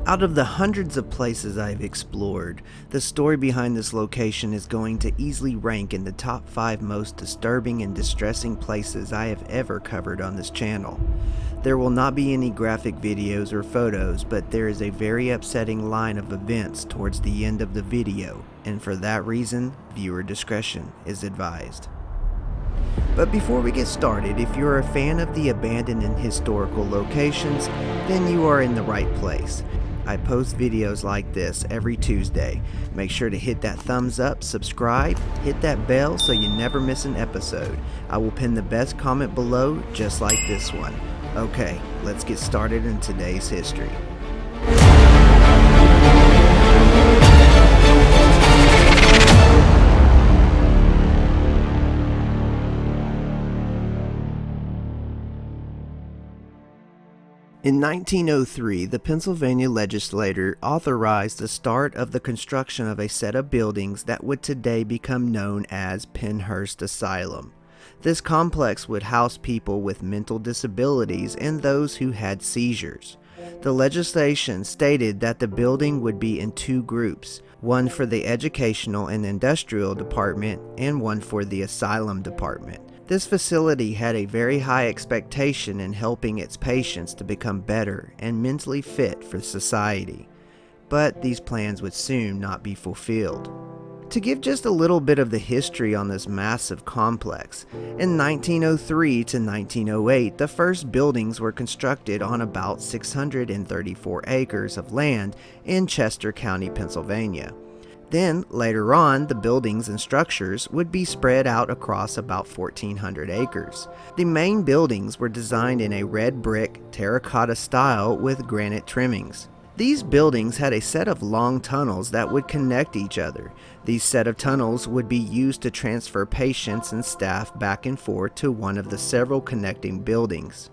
Out of the hundreds of places I've explored, the story behind this location is going to easily rank in the top 5 most disturbing and distressing places I have ever covered on this channel. There will not be any graphic videos or photos, but there is a very upsetting line of events towards the end of the video, and for that reason, viewer discretion is advised. But before we get started, if you're a fan of the abandoned and historical locations, then you are in the right place. I post videos like this every Tuesday. Make sure to hit that thumbs up, subscribe, hit that bell so you never miss an episode. I will pin the best comment below just like this one. Okay, let's get started in today's history. In 1903, the Pennsylvania legislature authorized the start of the construction of a set of buildings that would today become known as Pennhurst Asylum. This complex would house people with mental disabilities and those who had seizures. The legislation stated that the building would be in 2 groups, one for the educational and industrial department and one for the asylum department. This facility had a very high expectation in helping its patients to become better and mentally fit for society. But these plans would soon not be fulfilled. To give just a little bit of the history on this massive complex, in 1903 to 1908, the first buildings were constructed on about 634 acres of land in Chester County, Pennsylvania. Then, later on, the buildings and structures would be spread out across about 1,400 acres. The main buildings were designed in a red brick, terracotta style with granite trimmings. These buildings had a set of long tunnels that would connect each other. These set of tunnels would be used to transfer patients and staff back and forth to one of the several connecting buildings.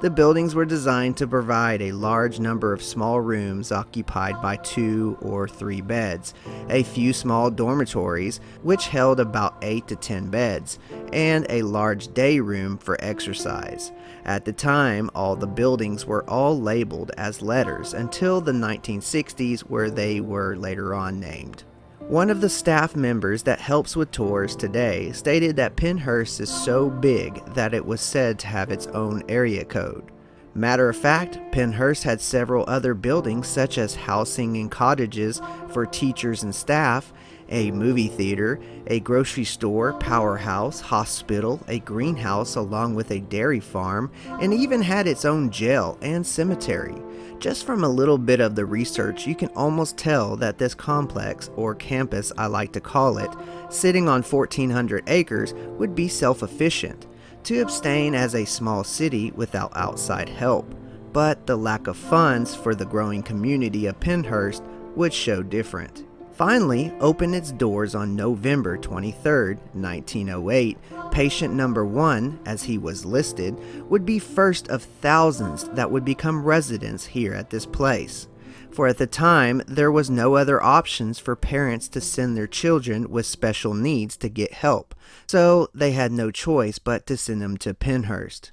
The buildings were designed to provide a large number of small rooms occupied by 2 or 3 beds, a few small dormitories, which held about 8 to 10 beds, and a large day room for exercise. At the time, all the buildings were all labeled as letters until the 1960s, where they were later on named. One of the staff members that helps with tours today stated that Pennhurst is so big that it was said to have its own area code. Matter of fact, Pennhurst had several other buildings such as housing and cottages for teachers and staff, a movie theater, a grocery store, powerhouse, hospital, a greenhouse along with a dairy farm, and even had its own jail and cemetery. Just from a little bit of the research, you can almost tell that this complex, or campus I like to call it, sitting on 1,400 acres would be self-efficient, to abstain as a small city without outside help. But the lack of funds for the growing community of Pennhurst would show different. Finally opened its doors on November 23, 1908, patient number 1, as he was listed, would be first of thousands that would become residents here at this place. For at the time, there was no other options for parents to send their children with special needs to get help, so they had no choice but to send them to Pennhurst.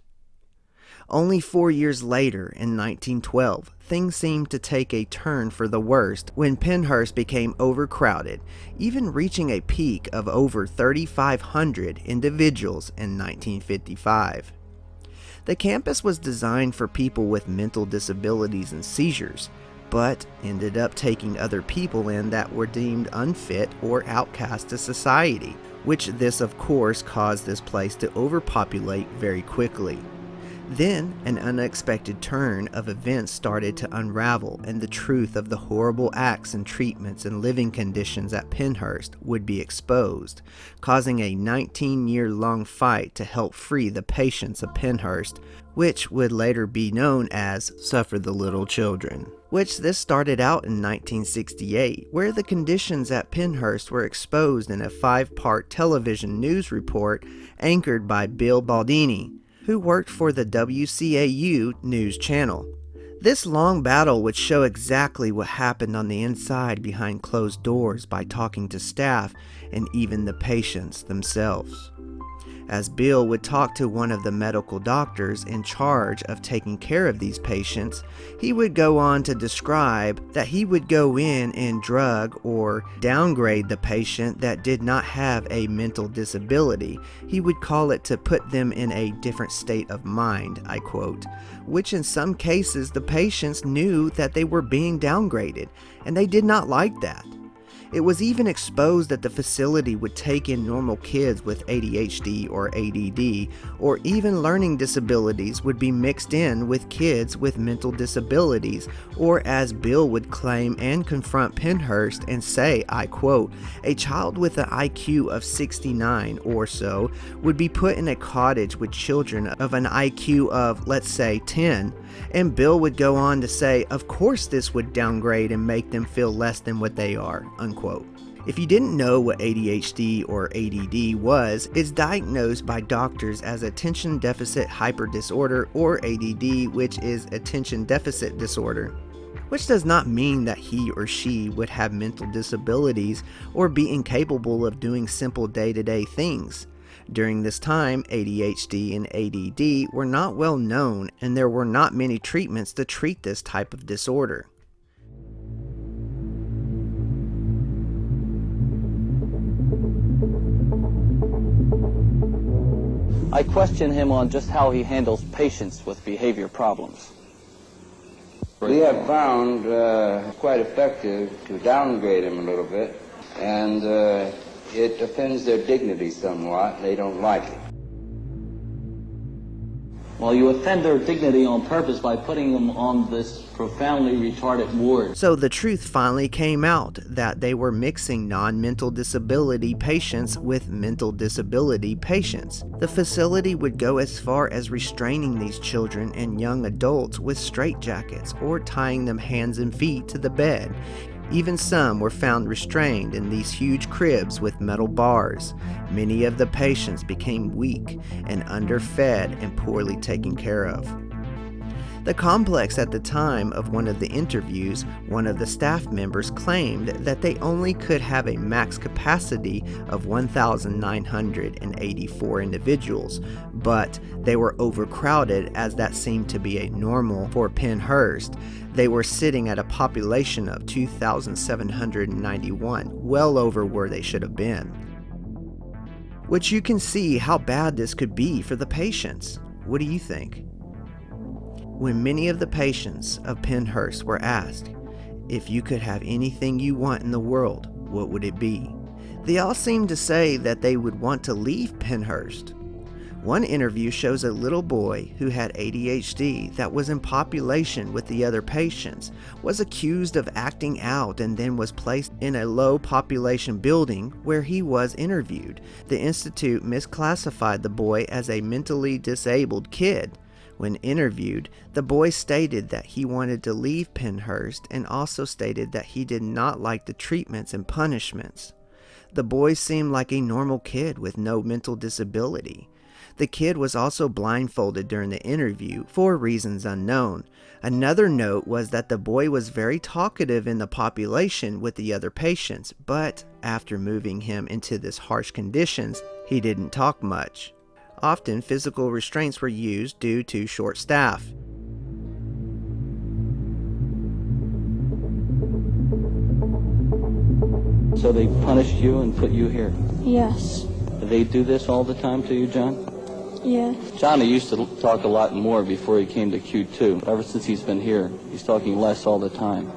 Only 4 years later, in 1912, things seemed to take a turn for the worst when Pennhurst became overcrowded, even reaching a peak of over 3,500 individuals in 1955. The campus was designed for people with mental disabilities and seizures, but ended up taking other people in that were deemed unfit or outcast to society, which this of course caused this place to overpopulate very quickly. Then, an unexpected turn of events started to unravel, and the truth of the horrible acts and treatments and living conditions at Pennhurst would be exposed, causing a 19-year-long fight to help free the patients of Pennhurst, which would later be known as Suffer the Little Children. Which this started out in 1968, where the conditions at Pennhurst were exposed in a 5-part television news report anchored by Bill Baldini, who worked for the WCAU news channel. This long battle would show exactly what happened on the inside behind closed doors by talking to staff and even the patients themselves. As Bill would talk to one of the medical doctors in charge of taking care of these patients, he would go on to describe that he would go in and drug or downgrade the patient that did not have a mental disability. He would call it to put them in a different state of mind, I quote, which in some cases the patients knew that they were being downgraded, and they did not like that. It was even exposed that the facility would take in normal kids with ADHD or ADD, or even learning disabilities would be mixed in with kids with mental disabilities, or as Bill would claim and confront Pennhurst and say, I quote, a child with an IQ of 69 or so would be put in a cottage with children of an IQ of, let's say, 10, and Bill would go on to say, of course this would downgrade and make them feel less than what they are, unquote. If you didn't know what ADHD or ADD was, it's diagnosed by doctors as attention deficit hyper disorder, or ADD, which is attention deficit disorder. Which does not mean that he or she would have mental disabilities or be incapable of doing simple day-to-day things. During this time, ADHD and ADD were not well known, and there were not many treatments to treat this type of disorder. I question him on just how he handles patients with behavior problems. We have found quite effective to downgrade them a little bit, and it offends their dignity somewhat. They don't like it. Well, you offend their dignity on purpose by putting them on this profoundly retarded ward. So the truth finally came out that they were mixing non-mental disability patients with mental disability patients. The facility would go as far as restraining these children and young adults with straitjackets or tying them hands and feet to the bed. Even some were found restrained in these huge cribs with metal bars. Many of the patients became weak and underfed and poorly taken care of. The complex at the time of one of the interviews, one of the staff members claimed that they only could have a max capacity of 1,984 individuals, but they were overcrowded as that seemed to be a normal for Pennhurst. They were sitting at a population of 2,791, well over where they should have been. Which you can see how bad this could be for the patients. What do you think? When many of the patients of Pennhurst were asked, if you could have anything you want in the world, what would it be? They all seemed to say that they would want to leave Pennhurst. One interview shows a little boy who had ADHD that was in population with the other patients, was accused of acting out, and then was placed in a low population building where he was interviewed. The institute misclassified the boy as a mentally disabled kid. When interviewed, the boy stated that he wanted to leave Pennhurst and also stated that he did not like the treatments and punishments. The boy seemed like a normal kid with no mental disability. The kid was also blindfolded during the interview for reasons unknown. Another note was that the boy was very talkative in the population with the other patients, but after moving him into this harsh conditions, he didn't talk much. Often physical restraints were used due to short staff. So they punished you and put you here? Yes. Do they do this all the time to you, John? Yeah. Johnny used to talk a lot more before he came to Q2. Ever since he's been here, he's talking less all the time.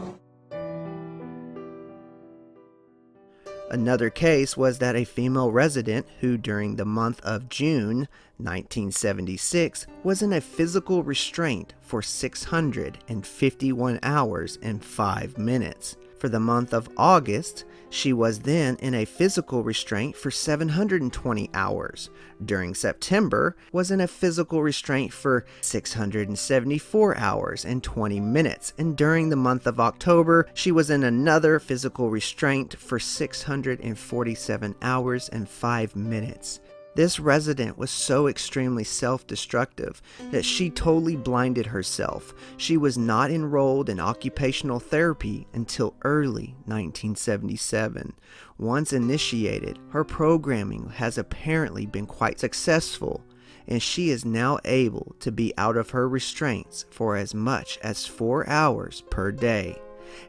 Another case was that a female resident who during the month of June 1976 was in a physical restraint for 651 hours and 5 minutes. For the month of August, she was then in a physical restraint for 720 hours. During September, was in a physical restraint for 674 hours and 20 minutes. And during the month of October, she was in another physical restraint for 647 hours and 5 minutes. This resident was so extremely self-destructive that she totally blinded herself. She was not enrolled in occupational therapy until early 1977. Once initiated, her programming has apparently been quite successful, and she is now able to be out of her restraints for as much as 4 hours per day.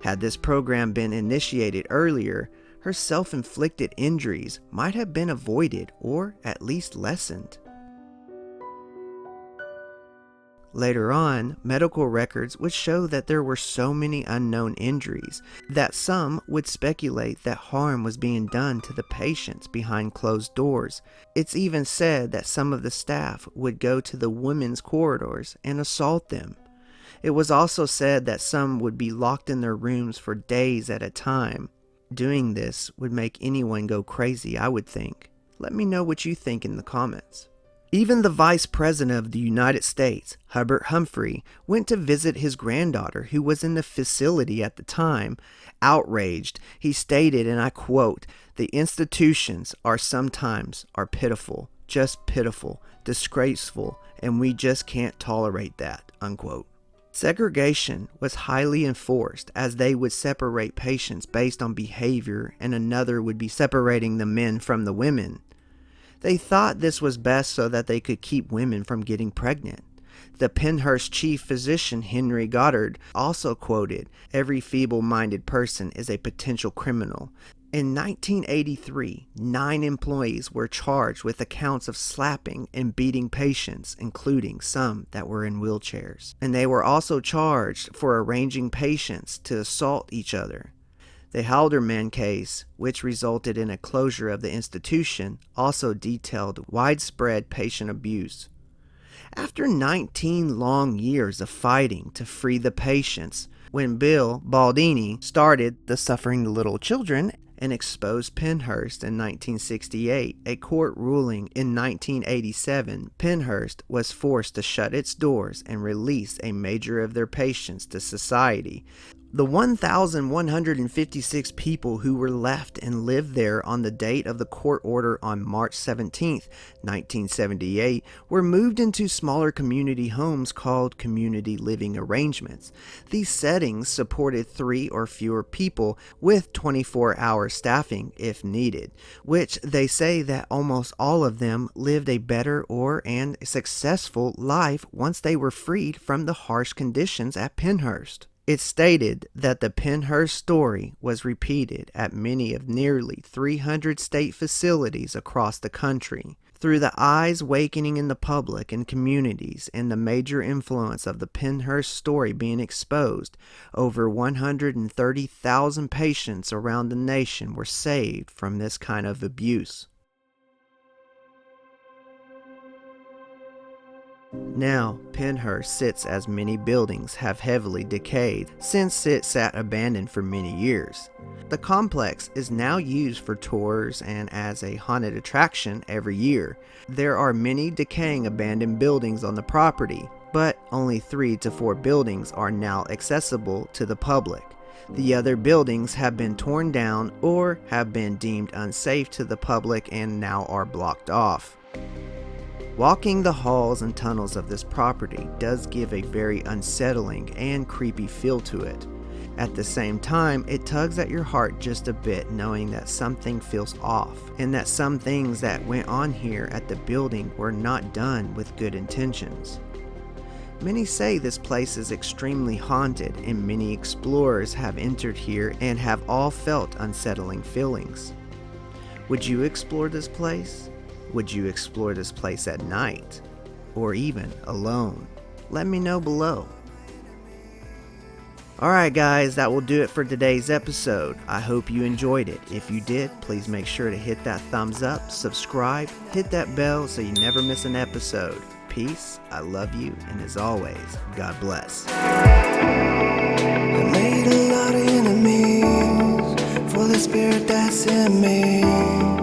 Had this program been initiated earlier, her self-inflicted injuries might have been avoided or at least lessened. Later on, medical records would show that there were so many unknown injuries that some would speculate that harm was being done to the patients behind closed doors. It's even said that some of the staff would go to the women's corridors and assault them. It was also said that some would be locked in their rooms for days at a time. Doing this would make anyone go crazy, I would think. Let me know what you think in the comments. Even the Vice President of the United States, Hubert Humphrey, went to visit his granddaughter who was in the facility at the time. Outraged, he stated, and I quote, "The institutions are pitiful, just pitiful, disgraceful, and we just can't tolerate that," unquote. Segregation was highly enforced, as they would separate patients based on behavior and another would be separating the men from the women. They thought this was best so that they could keep women from getting pregnant. The Pennhurst chief physician Henry Goddard also quoted, "Every feeble-minded person is a potential criminal." In 1983, 9 employees were charged with accounts of slapping and beating patients, including some that were in wheelchairs. And they were also charged for arranging patients to assault each other. The Halderman case, which resulted in a closure of the institution, also detailed widespread patient abuse. After 19 long years of fighting to free the patients, when Bill Baldini started the Suffering the Little Children and exposed Pennhurst in 1968, a court ruling in 1987, Pennhurst was forced to shut its doors and release a major of their patients to society. The 1,156 people who were left and lived there on the date of the court order on March 17, 1978, were moved into smaller community homes called community living arrangements. These settings supported 3 or fewer people with 24-hour staffing if needed, which they say that almost all of them lived a better and successful life once they were freed from the harsh conditions at Pennhurst. It stated that the Pennhurst story was repeated at many of nearly 300 state facilities across the country. Through the eyes awakening in the public and communities and the major influence of the Pennhurst story being exposed, over 130,000 patients around the nation were saved from this kind of abuse. Now, Pennhurst sits as many buildings have heavily decayed since it sat abandoned for many years. The complex is now used for tours and as a haunted attraction every year. There are many decaying abandoned buildings on the property, but only 3 to 4 buildings are now accessible to the public. The other buildings have been torn down or have been deemed unsafe to the public and now are blocked off. Walking the halls and tunnels of this property does give a very unsettling and creepy feel to it. At the same time, it tugs at your heart just a bit knowing that something feels off and that some things that went on here at the building were not done with good intentions. Many say this place is extremely haunted and many explorers have entered here and have all felt unsettling feelings. Would you explore this place? Would you explore this place at night? Or even alone? Let me know below. Alright guys, that will do it for today's episode. I hope you enjoyed it. If you did, please make sure to hit that thumbs up, subscribe, hit that bell so you never miss an episode. Peace, I love you, and as always, God bless. I made a lot of enemies for the spirit that's in me.